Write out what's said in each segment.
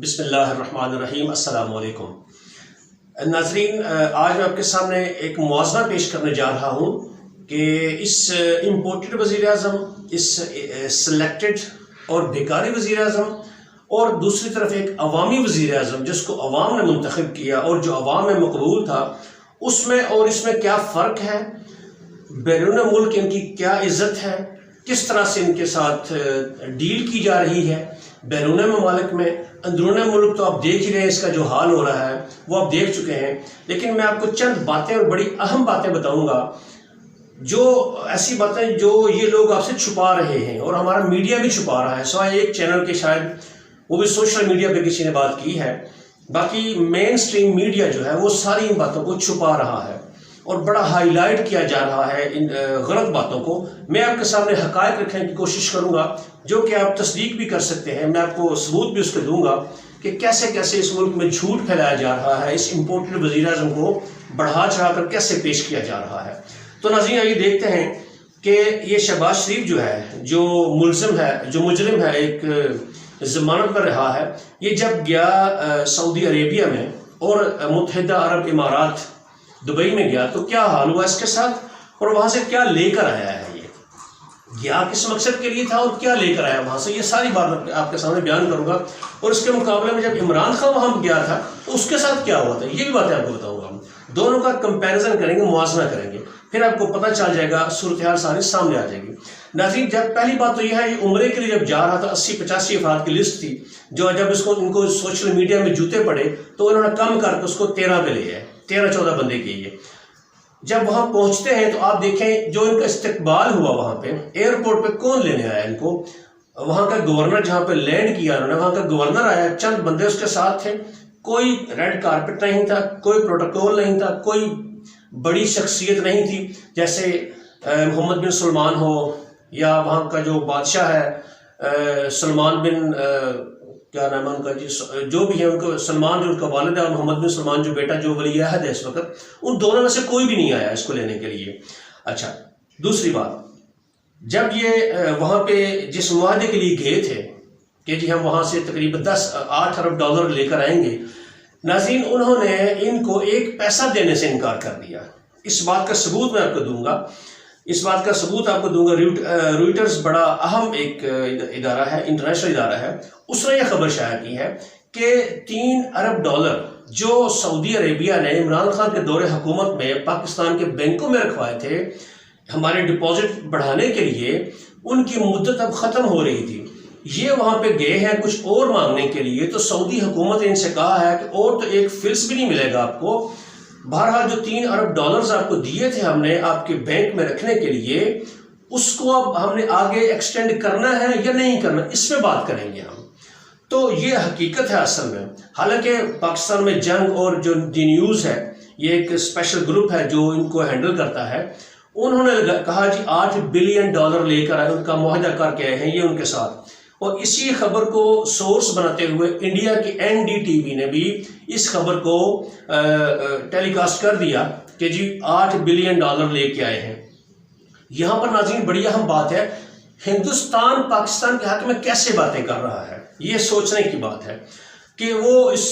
بسم اللہ الرحمن الرحیم۔ السلام علیکم ناظرین، آج میں آپ کے سامنے ایک موازنہ پیش کرنے جا رہا ہوں کہ اس امپورٹڈ وزیر اعظم، اس سلیکٹڈ اور بیکاری وزیر اعظم اور دوسری طرف ایک عوامی وزیر اعظم جس کو عوام نے منتخب کیا اور جو عوام میں مقبول تھا، اس میں اور اس میں کیا فرق ہے، بیرون ملک ان کی کیا عزت ہے، کس طرح سے ان کے ساتھ ڈیل کی جا رہی ہے بیرون ممالک میں، اندرون ملک تو آپ دیکھ ہی رہے ہیں، اس کا جو حال ہو رہا ہے وہ آپ دیکھ چکے ہیں۔ لیکن میں آپ کو چند باتیں اور بڑی اہم باتیں بتاؤں گا، جو ایسی باتیں جو یہ لوگ آپ سے چھپا رہے ہیں اور ہمارا میڈیا بھی چھپا رہا ہے، سوائے ایک چینل کے شاید وہ بھی سوشل میڈیا پہ کسی نے بات کی ہے، باقی مین سٹریم میڈیا جو ہے وہ ساری ان باتوں کو چھپا رہا ہے اور بڑا ہائی لائٹ کیا جا رہا ہے ان غلط باتوں کو۔ میں آپ کے سامنے حقائق رکھنے کی کوشش کروں گا جو کہ آپ تصدیق بھی کر سکتے ہیں، میں آپ کو ثبوت بھی اس کے دوں گا کہ کیسے کیسے اس ملک میں جھوٹ پھیلایا جا رہا ہے، اس امپورٹڈ وزیر اعظم کو بڑھا چڑھا کر کیسے پیش کیا جا رہا ہے۔ تو ناظرین آئیے دیکھتے ہیں کہ یہ شہباز شریف جو ہے، جو مجرم ہے، ایک ضمانت پر رہا ہے، یہ جب گیا سعودی عربیہ میں اور متحدہ عرب امارات دبئی میں گیا تو کیا حال ہوا اس کے ساتھ، اور وہاں سے کیا لے کر آیا ہے، یہ گیا کس مقصد کے لیے تھا اور کیا لے کر آیا وہاں سے، یہ ساری بات آپ کے سامنے بیان کروں گا۔ اور اس کے مقابلے میں جب عمران خان وہاں گیا تھا تو اس کے ساتھ کیا ہوا تھا، یہ بھی باتیں آپ کو بتاؤں گا۔ دونوں کا کمپیریزن کریں گے، موازنہ کریں گے، پھر آپ کو پتہ چل جائے گا، صورتحال ساری سامنے آ جائے گی۔ ناظرین، جب پہلی بات تو یہ ہے، یہ عمرے کے لیے جب جا رہا تھا 80-85 افراد کی لسٹ تھی، جو جب ان کو سوشل میڈیا میں جوتے پڑے تو انہوں نے کم کر کے اس کو 13 پہ لے آئے، 13-14 بندے کے لیے۔ جب وہاں پہنچتے ہیں تو آپ دیکھیں جو ان کا استقبال ہوا وہاں پہ ایئرپورٹ پہ، کون لینے آیا ان کو؟ وہاں کا گورنر، جہاں پہ لینڈ کیا انہوں نے، وہاں کا گورنر آیا، چند بندے اس کے ساتھ تھے، کوئی ریڈ کارپٹ نہیں تھا، کوئی پروٹوکول نہیں تھا، کوئی بڑی شخصیت نہیں تھی جیسے محمد بن سلمان ہو یا وہاں کا جو بادشاہ ہے سلمان بن کیا نام ہے ان کا جی، جو بھی ہے ان کو، سلمان جو ان کا والد ہے اور محمد بن سلمان جو بیٹا جو ولی عہد ہے اس وقت، ان دونوں میں سے کوئی بھی نہیں آیا اس کو لینے کے لیے۔ اچھا، دوسری بات، جب یہ وہاں پہ جس معاہدے کے لیے گئے تھے کہ جی ہم وہاں سے تقریباً 8 ارب ڈالر لے کر آئیں گے، ناظرین انہوں نے ان کو ایک پیسہ دینے سے انکار کر دیا۔ اس بات کا ثبوت میں آپ کو دوں گا، رویٹرز بڑا اہم ایک ادارہ ہے، انٹرنیشنل ادارہ ہے، اس نے یہ خبر شائع کی ہے کہ 3 ارب ڈالر جو سعودی عربیہ نے عمران خان کے دور حکومت میں پاکستان کے بینکوں میں رکھوائے تھے ہمارے ڈپازٹ بڑھانے کے لیے، ان کی مدت اب ختم ہو رہی تھی۔ یہ وہاں پہ گئے ہیں کچھ اور مانگنے کے لیے، تو سعودی حکومت نے ان سے کہا ہے کہ اور تو ایک فلس بھی نہیں ملے گا آپ کو۔ بہرحال جو 3 ارب ڈالرز آپ کو دیے تھے ہم نے آپ کے بینک میں رکھنے کے لیے، اس کو اب ہم نے آگے ایکسٹینڈ کرنا ہے یا نہیں کرنا، اس میں بات کریں گے ہم۔ تو یہ حقیقت ہے اصل میں۔ حالانکہ پاکستان میں جنگ اور جو دی نیوز ہے، یہ ایک اسپیشل گروپ ہے جو ان کو ہینڈل کرتا ہے، انہوں نے کہا جی 8 بلین ڈالر لے کر آئے، ان کا معاہدہ کر کے آئے ہیں یہ ان کے ساتھ۔ اور اسی خبر کو سورس بناتے ہوئے انڈیا کی NDTV نے بھی اس خبر کو ٹیلی کاسٹ کر دیا کہ جی 8 بلین ڈالر لے کے آئے ہیں۔ یہاں پر ناظرین بڑی اہم بات ہے، ہندوستان پاکستان کے حق میں کیسے باتیں کر رہا ہے، یہ سوچنے کی بات ہے کہ وہ اس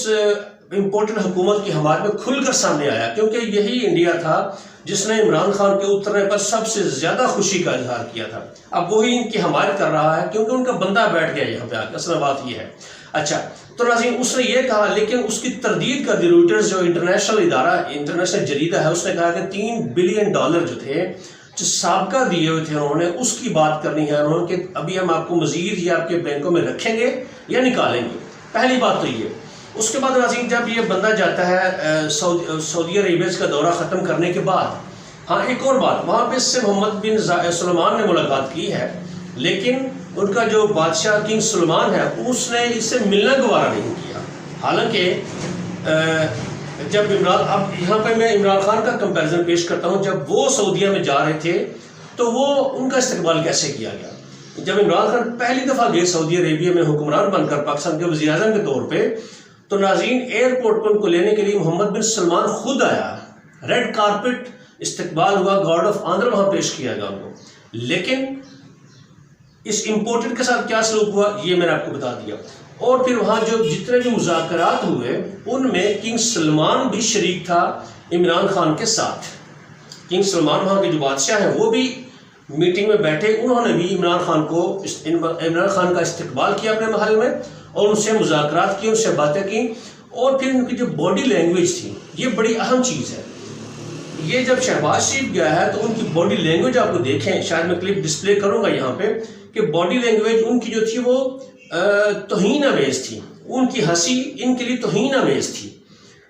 امپورٹنٹ حکومت کی حمایت میں کھل کر سامنے آیا، کیونکہ یہی انڈیا تھا جس نے عمران خان کے اترنے پر سب سے زیادہ خوشی کا اظہار کیا تھا۔ اب وہی ان کی حمایت کر رہا ہے کیونکہ ان کا بندہ بیٹھ گیا یہاں پہ آ کے، اصل بات یہ ہے۔ اچھا، تو ناظرین اس نے یہ کہا، لیکن اس کی تردید کر دی رویٹرز جو انٹرنیشنل ادارہ، انٹرنیشنل جریدہ ہے، اس نے کہا کہ 3 بلین ڈالر جو تھے، جو سابقہ دیے ہوئے تھے انہوں نے، اس کی بات کرنی ہے انہوں نے کہ ابھی ہم آپ کو مزید یہ آپ کے بینکوں میں رکھیں گے یا نکالیں گے۔ پہلی بات تو یہ۔ اس کے بعد ناظرین جب یہ بندہ جاتا ہے سعودی عربیہ کا دورہ ختم کرنے کے بعد، ہاں ایک اور بات، وہاں پہ اس سے محمد بن سلمان نے ملاقات کی ہے، لیکن ان کا جو بادشاہ کنگ سلمان ہے اس نے اس سے ملنا گوارا نہیں کیا۔ حالانکہ جب اب یہاں پہ میں عمران خان کا کمپیریزن پیش کرتا ہوں، جب وہ سعودیہ میں جا رہے تھے تو وہ ان کا استقبال کیسے کیا گیا۔ جب عمران خان پہلی دفعہ گئے سعودی عربیہ میں حکمران بن کر پاکستان کے وزیر اعظم کے طور پہ، تو ناظرین ایئرپورٹ پر ان کو لینے کے لیے محمد بن سلمان خود آیا، ریڈ کارپٹ استقبال ہوا، گارڈ آف آنر وہاں پیش کیا گیا ان کو۔ لیکن اس امپورٹنٹ کے ساتھ کیا سلوک ہوا یہ میں نے آپ کو بتا دیا۔ اور پھر وہاں جو جتنے بھی مذاکرات ہوئے ان میں کنگ سلمان بھی شریک تھا عمران خان کے ساتھ. کنگ سلمان وہاں کے جو بادشاہ ہیں وہ بھی میٹنگ میں بیٹھے. انہوں نے بھی عمران خان کا استقبال کیا اپنے محل میں اور ان سے مذاکرات کی، ان سے باتیں کی. اور پھر ان کی جو باڈی لینگویج تھی یہ بڑی اہم چیز ہے. یہ جب شہباز شریف گیا ہے تو ان کی باڈی لینگویج آپ کو دیکھیں، شاید میں کلپ ڈسپلے کروں گا یہاں پہ، کہ باڈی لینگویج ان کی جو تھی وہ توہین آمیز تھی. ان کی ہنسی ان کے لیے توہین آمیز تھی.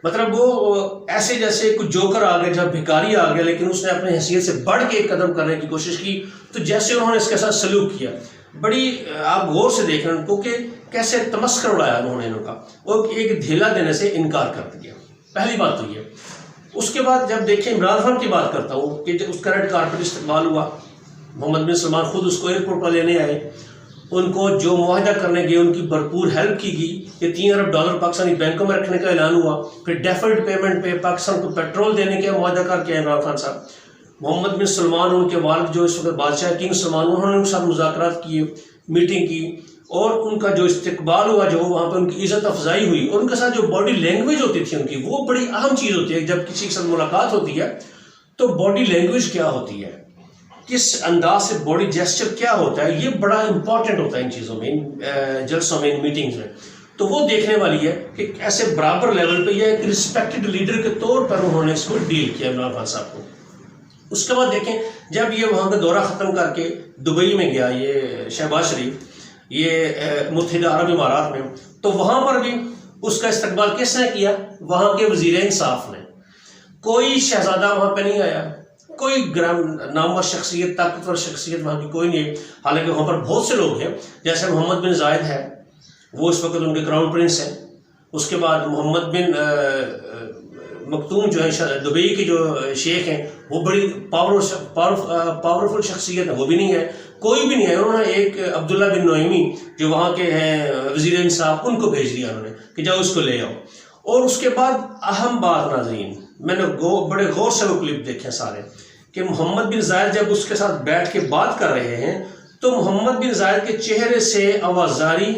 مطلب وہ ایسے جیسے کچھ جوکر آ گئے، جب بھکاری آ گیا لیکن اس نے اپنی حیثیت سے بڑھ کے ایک قدم کرنے کی کوشش کی، تو جیسے انہوں نے اس کے ساتھ سلوک کیا بڑی آپ غور سے دیکھ رہے ہیں ان کو کہ کیسے تمسخر اڑایا انہوں نے ان کا، اور ایک دھیلا دینے سے انکار کر دیا. پہلی بات تو یہ. اس کے بعد جب دیکھیں عمران خان کی بات کرتا ہوں کہ اس کا ریڈ کارپٹ استقبال ہوا، محمد بن سلمان خود اس کو ایئرپورٹ پر لینے آئے، ان کو جو معاہدہ کرنے گئے ان کی بھرپور ہیلپ کی گئی کہ $3 ارب پاکستانی بینکوں میں رکھنے کا اعلان ہوا. پھر ڈیفرڈ پیمنٹ پہ پاکستان کو پیٹرول دینے کا معاہدہ کر کے عمران خان صاحب. محمد بن سلمان ان کے والد جو اس وقت بادشاہ کنگ سلمان، انہوں نے ان کے ساتھ مذاکرات کیے، میٹنگ کی، اور ان کا جو استقبال ہوا، جو وہاں پہ ان کی عزت افزائی ہوئی. اور ان کے ساتھ جو باڈی لینگویج ہوتی تھی ان کی وہ بڑی اہم چیز ہوتی ہے. جب کسی کے ساتھ ملاقات ہوتی ہے تو باڈی لینگویج کیا ہوتی ہے، کس انداز سے باڈی جیسچر کیا ہوتا ہے، یہ بڑا امپورٹنٹ ہوتا ہے ان چیزوں میں، ان جلسوں میں، ان میٹنگز میں. تو وہ دیکھنے والی ہے کہ ایسے برابر لیول پہ یہ ایک رسپیکٹڈ لیڈر کے طور پر انہوں نے اس کو ڈیل کیا عمران خان صاحب کو. اس کے بعد دیکھیں جب یہ وہاں کا دورہ ختم کر کے دبئی میں گیا یہ شہباز شریف، یہ متحدہ عرب امارات میں، تو وہاں پر بھی اس کا استقبال کس نے کیا؟ وہاں کے وزیر انصاف نے. کوئی شہزادہ وہاں پہ نہیں آیا، کوئی نامور شخصیت، طاقتور شخصیت وہاں کی کوئی نہیں. حالانکہ وہاں پر بہت سے لوگ ہیں، جیسے محمد بن زائد ہے، وہ اس وقت ان کے کراؤن پرنس ہیں. اس کے بعد محمد بن مکتوم جو ہے دبئی کے جو شیخ ہیں، وہ بڑی پاورفل شخصیت ہے، وہ بھی نہیں ہے، کوئی بھی نہیں ہے. انہوں نے ایک عبداللہ بن نعیمی جو وہاں کے ہیں وزیر انصاف، ان کو بھیج دیا انہوں نے کہ جاؤ اس کو لے آؤ. اور اس کے بعد اہم بات ناظرین، میں نے بڑے غور سے وہ کلپ دیکھے سارے، کہ محمد بن زائد جب اس کے ساتھ بیٹھ کے بات کر رہے ہیں تو محمد بن زائد کے چہرے سے آوازاری،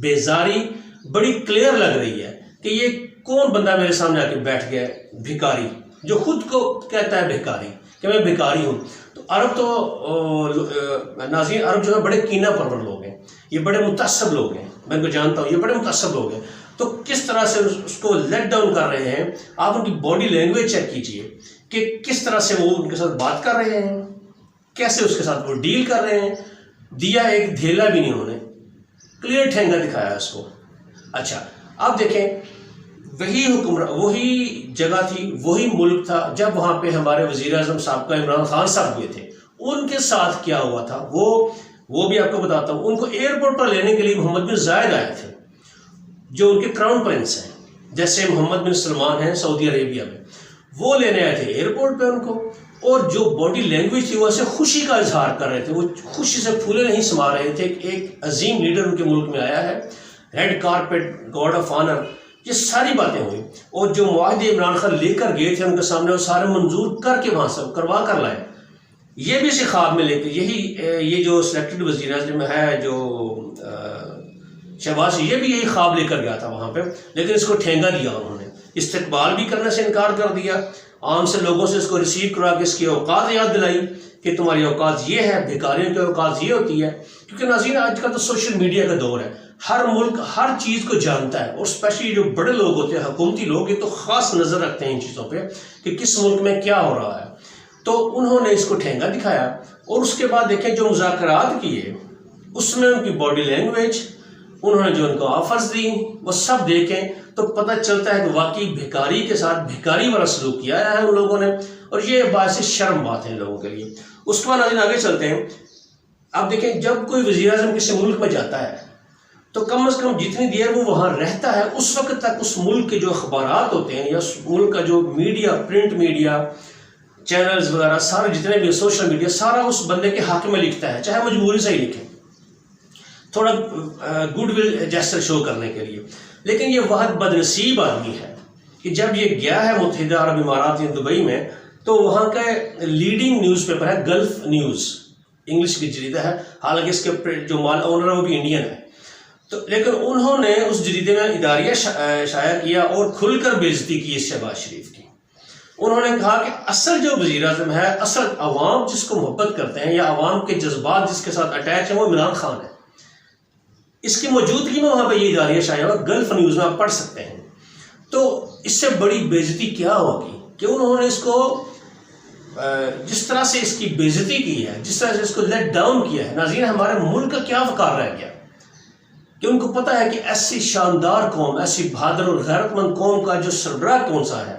بیزاری بڑی کلیئر لگ رہی ہے کہ یہ کون بندہ میرے سامنے آ کے بیٹھ گیا ہے، بھکاری، جو خود کو کہتا ہے بھکاری کہ میں بھکاری ہوں. تو عرب تو ناظرین، عرب جو ہے بڑے کینہ پرور لوگ ہیں، یہ بڑے متعصب لوگ ہیں، میں ان کو جانتا ہوں، یہ بڑے متعصب لوگ ہیں. تو کس طرح سے اس کو لیٹ ڈاؤن کر رہے ہیں، آپ ان کی باڈی لینگویج چیک کیجئے کہ کس طرح سے وہ ان کے ساتھ بات کر رہے ہیں، کیسے اس کے ساتھ وہ ڈیل کر رہے ہیں. دیا ایک دھیلا بھی نہیں، انہوں نے کلیئر ٹھینگا دکھایا اس کو. اچھا اب دیکھیں، وہی جگہ تھی، وہی ملک تھا جب وہاں پہ ہمارے وزیر اعظم صاحب کا عمران خان صاحب ہوئے تھے. ان کے ساتھ کیا ہوا تھا وہ بھی آپ کو بتاتا ہوں. ان کو ایئرپورٹ پر لینے کے لیے محمد بن زائد آئے تھے جو ان کے کراؤن پرنس ہیں، جیسے محمد بن سلمان ہیں سعودی عربیہ میں، وہ لینے آئے تھے ایئرپورٹ پہ ان کو. اور جو باڈی لینگویج تھی وہ ایسے خوشی کا اظہار کر رہے تھے، وہ خوشی سے پھولے نہیں سما رہے تھے. ایک عظیم لیڈر ان کے ملک میں آیا ہے، red carpet, guard of honour, یہ ساری باتیں ہوئی. اور جو معاہدے عمران خان لے کر گئے تھے ان کے سامنے، وہ سارے منظور کر کے وہاں سے کروا کر لائے. یہ بھی اسی خواب میں لے کے یہ جو سلیکٹڈ وزیر اعظم ہے جو شہباز، یہ بھی یہی خواب لے کر گیا تھا وہاں پہ، لیکن اس کو ٹھینگا دیا انہوں نے. استقبال بھی کرنے سے انکار کر دیا، عام سے لوگوں سے اس کو ریسیو کرا کے اس کی اوقات یاد دلائی کہ تمہاری اوقات یہ ہے، بھکاریوں کی اوقات یہ ہوتی ہے. کیونکہ ناظرین آج کل تو سوشل میڈیا کا دور ہے، ہر ملک ہر چیز کو جانتا ہے، اور اسپیشلی جو بڑے لوگ ہوتے ہیں، حکومتی لوگ، یہ تو خاص نظر رکھتے ہیں ان چیزوں پہ کہ کس ملک میں کیا ہو رہا ہے. تو انہوں نے اس کو ٹھینگا دکھایا. اور اس کے بعد دیکھیں جو مذاکرات کیے اس میں ان کی باڈی لینگویج، انہوں نے جو ان کو آفرز دی، وہ سب دیکھیں تو پتہ چلتا ہے کہ واقعی بھکاری کے ساتھ بھکاری والا سلوک کیا ہے ان لوگوں نے. اور یہ باعث شرم بات ہے ان لوگوں کے لیے. اس کے بعد آگے چلتے ہیں. اب دیکھیں جب کوئی وزیر اعظم کسی ملک میں جاتا ہے تو کم از کم جتنی دیر وہ وہاں رہتا ہے اس وقت تک اس ملک کے جو اخبارات ہوتے ہیں یا اس ملک کا جو میڈیا، پرنٹ میڈیا، چینلز وغیرہ، سارے جتنے بھی سوشل میڈیا، سارا اس بندے کے حق میں لکھتا ہے، چاہے مجبوری سے ہی لکھے، تھوڑا گڈ ول جیسر شو کرنے کے لیے. لیکن یہ واحد بدنصیب آدمی ہے کہ جب یہ گیا ہے متحدہ عرب امارات یا دبئی میں، تو وہاں کا لیڈنگ نیوز پیپر ہے گلف نیوز، انگلش کی جریدہ ہے، حالانکہ اس کے جو مال اونر ہے وہ بھی انڈین ہے. تو لیکن انہوں نے اس جریدے میں اداریہ شائع کیا اور کھل کر بے عزتی کی شہباز شریف کی. انہوں نے کہا کہ اصل جو وزیر اعظم ہے، اصل عوام جس کو محبت کرتے ہیں یا عوام کے جذبات جس کے ساتھ اٹیچ ہیں، وہ عمران خان ہے. اس کی موجودگی میں وہاں پہ یہ اداریہ شائع ہوا، گلف نیوز میں آپ پڑھ سکتے ہیں. تو اس سے بڑی بے عزتی کیا ہوگی کہ انہوں نے اس کو جس طرح سے اس کی بے عزتی کی ہے، جس طرح سے اس کو لیٹ ڈاؤن کیا ہے. ناظرین، ہمارے ملک کا کیا وقار رہ گیا کہ ان کو پتہ ہے کہ ایسی شاندار قوم، ایسی بہادر اور غیرت مند قوم کا جو سربراہ کون سا ہے،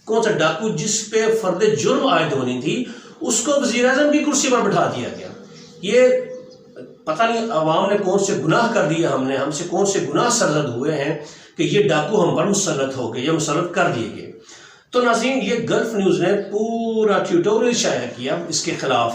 کون سا ڈاکو جس پہ فرد جرم عائد ہونی تھی، اس کو وزیر اعظم کی کرسی پر بٹھا دیا گیا. یہ پتہ نہیں عوام نے کون سے گناہ کر دیے، ہم سے کون سے گناہ سرزد ہوئے ہیں کہ یہ ڈاکو ہم پر مسلط ہو گئے یا مسلط کر دیے گئے. تو ناظرین، یہ گلف نیوز نے پورا ٹیوٹوریل شائع کیا اس کے خلاف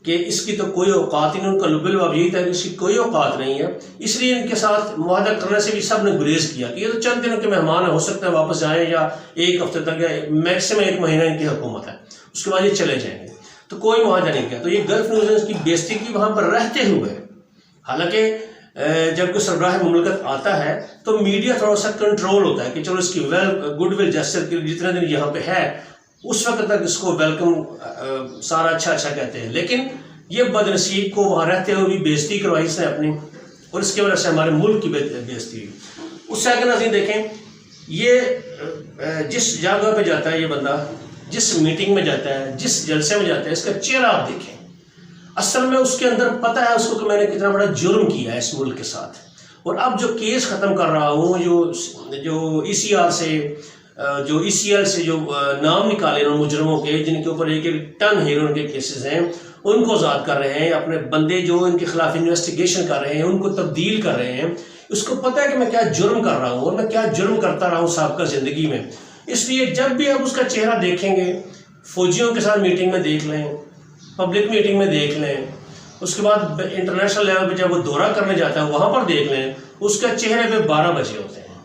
کہ اس کی تو کوئی اوقات ہی نہیں. ان کا لب الباب یہی تھا کہ اس کی کوئی اوقات نہیں ہے. اس لیے ان کے ساتھ معاہدہ کرنے سے بھی سب نے گریز کیا کہ یہ تو چند دنوں کے مہمان ہیں، ہو سکتا ہے واپس جائیں یا ایک ہفتے تک یا میکسیمم 1 مہینہ ان کی حکومت ہے، اس کے بعد یہ چلے جائیں گے. تو کوئی معاہدہ نہیں کیا. تو یہ گلف نیوز نے اس کی بے عزتی کی وہاں پر رہتے ہوئے. حالانکہ جب کوئی سربراہ مملکت آتا ہے تو میڈیا تھوڑا سا کنٹرول ہوتا ہے کہ چلو اس کی گڈ ول جسٹر کے جتنے دن یہاں پہ ہے اس وقت تک اس کو ویلکم سارا اچھا کہتے ہیں. لیکن یہ بدنصیب کو وہاں رہتے ہوئے بھی بے عزتی کروائی اس نے اپنی، اور اس کی وجہ سے ہمارے ملک کی بے عزتی ہوئی. اس سے آگے ناظرین دیکھیں، یہ جس جگہ پہ جاتا ہے یہ بندہ، جس میٹنگ میں جاتا ہے، جس جلسے میں جاتا ہے، اس کا چہرہ آپ دیکھیں. اصل میں اس کے اندر پتہ ہے اس کو کہ میں نے کتنا بڑا جرم کیا ہے اس ملک کے ساتھ. اور اب جو کیس ختم کر رہا ہوں، جو ای سی آر سے، جو ای سی ایل سے جو نام نکالے ان مجرموں کے، جن کے اوپر 1 ٹن ہیروئن کے کیسز ہیں، ان کو آزاد کر رہے ہیں. اپنے بندے جو ان کے خلاف انویسٹیگیشن کر رہے ہیں ان کو تبدیل کر رہے ہیں. اس کو پتہ ہے کہ میں کیا جرم کر رہا ہوں اور میں کیا جرم کرتا رہا ہوں سابقہ زندگی میں. اس لیے جب بھی آپ اس کا چہرہ دیکھیں گے، فوجیوں کے ساتھ میٹنگ میں دیکھ لیں، پبلک میٹنگ میں دیکھ لیں، اس کے بعد انٹرنیشنل لیول پہ جب وہ دورہ کرنے جاتا ہے وہاں پر دیکھ لیں، اس کا چہرے پہ 12 بجے ہوتے ہیں.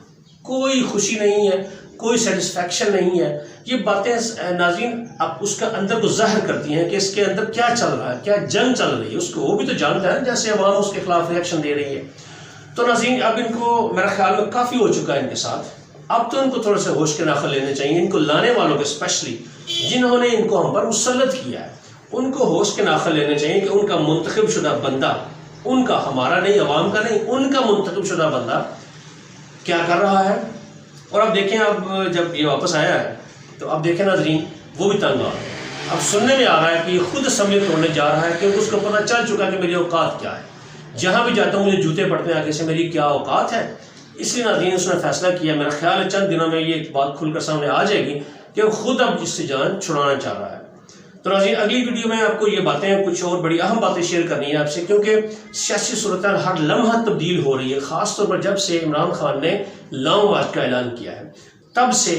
کوئی خوشی نہیں ہے، کوئی سیٹسفیکشن نہیں ہے. یہ باتیں ناظرین اب اس کا اندر کو ظاہر کرتی ہیں کہ اس کے اندر کیا چل رہا ہے، کیا جنگ چل رہی ہے. اس کو وہ بھی تو جانتا ہے جیسے عوام اس کے خلاف ریئیکشن دے رہی ہے. تو ناظرین، اب ان کو میرا خیال میں کافی ہو چکا ہے ان کے ساتھ. اب تو ان کو تھوڑے سے ہوش کے ناخن لینے چاہیے. ان کو لانے والوں کو اسپیشلی جنہوں نے ان کو ہم پر مسلط کیا ہے، ان کو ہوش کے ناخن لینے چاہیے کہ ان کا منتخب شدہ بندہ، ان کا، ہمارا نہیں، عوام کا نہیں، ان کا منتخب شدہ بندہ کیا کر رہا ہے. اور اب دیکھیں، اب جب یہ واپس آیا ہے تو اب دیکھیں ناظرین، وہ بھی تنگ آ رہا ہے. اب سننے میں آ رہا ہے کہ یہ خود اسمبلی توڑنے جا رہا ہے کیونکہ اس کو پتہ چل چکا کہ میری اوقات کیا ہے. جہاں بھی جاتا ہوں مجھے جوتے پڑتے ہیں آگے سے، میری کیا اوقات ہے. اس لیے ناظرین اس نے فیصلہ کیا، میرا خیال ہے چند دنوں میں یہ بات کھل کر سامنے آ جائے گی کہ وہ خود اب اس سے جان چھڑانا چاہ رہا ہے. تو ناظرین، اگلی ویڈیو میں آپ کو یہ باتیں، کچھ اور بڑی اہم باتیں شیئر کرنی ہے آپ سے، کیونکہ سیاسی صورتحال ہر لمحہ تبدیل ہو رہی ہے. خاص طور پر جب سے عمران خان نے لانگ مارچ کا اعلان کیا ہے، تب سے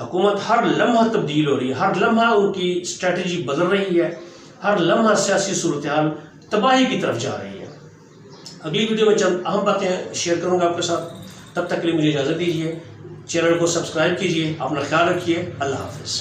حکومت ہر لمحہ تبدیل ہو رہی ہے. ہر لمحہ ان کی اسٹریٹجی بدل رہی ہے. ہر لمحہ سیاسی صورتحال تباہی کی طرف جا رہی ہے. اگلی ویڈیو میں چند اہم باتیں شیئر کروں گا آپ کے ساتھ. تب تک کے لیے مجھے اجازت دیجیے. چینل کو سبسکرائب کیجیے. اپنا خیال رکھیے. اللہ حافظ.